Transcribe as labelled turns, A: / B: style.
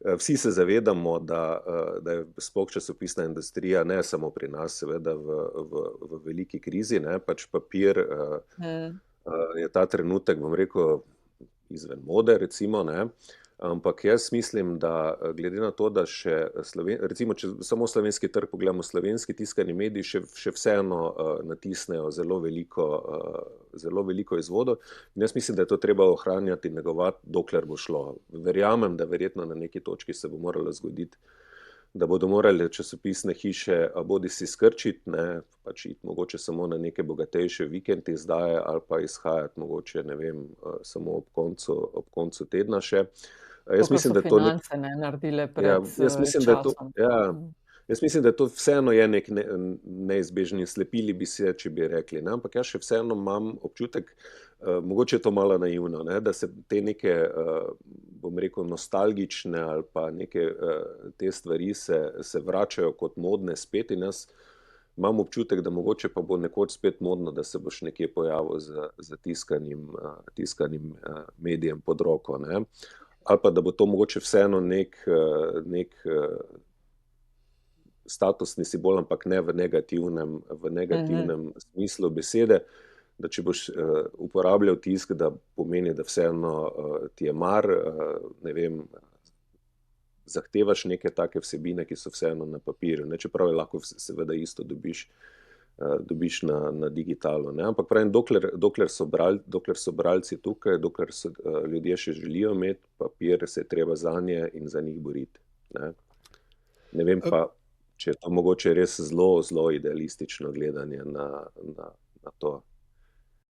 A: Vsi se zavedamo, da je sploh časopisna industrija, ne samo pri nas, seveda v veliki krizi, ne, pač papir
B: Mm.
A: je ta trenutek, bom rekel, izven mode, recimo, ne. Ampak jaz mislim, da glede na to, da še recimo, če samo slovenski trg pogledamo, slovenski tiskani mediji še vseeno natisnejo zelo veliko izvodov. In jaz mislim, da je to treba ohranjati in negovati, dokler bo šlo. Verjamem, da verjetno na neki točki se bo moralo zgoditi, da bodo morale časopisne hiše bodisi skrčiti, ne, pač iti mogoče samo na neke bogatejše vikend izdaje ali pa izhajati mogoče, ne vem, samo ob koncu tedna še. Jaz
B: Kakor
A: mislim,
B: so
A: da je to
B: Finance, ne, naredile
A: ja,
B: pred
A: jaz mislim, da je to,
B: časom.
A: ja,
B: Mm.
A: jaz mislim, da to vseeno je nek neizbežni, slepili bi se, če bi rekli, ne, ampak jaz še vseeno imam občutek, mogoče je to malo naivno, ne, da se te neke, bom rekel, nostalgične ali pa neke te stvari se vračajo kot modne spet in jaz imam občutek, da mogoče pa bo nekoč spet modno, da se boš nekje pojavil z tiskanim medijem pod roko, ne. Ali pa da bo to mogoče vseeno nek statusni simbol, ampak ne v
B: Mhm.
A: negativnem smislu besede, da če boš uporabljal tisk, da pomeni, da vseeno ti je mar, ne vem, zahtevaš neke take vsebine, ki so vseeno na papirju, ne, čeprav je lahko seveda isto dobiš na digitalu, ne, ampak pravim, dokler so bralci tukaj, dokler so ljudje še želijo imeti papir, se je treba zanje in za njih boriti, ne. Ne vem
C: Eh,
A: pa, če je to mogoče res zelo idealistično gledanje na to.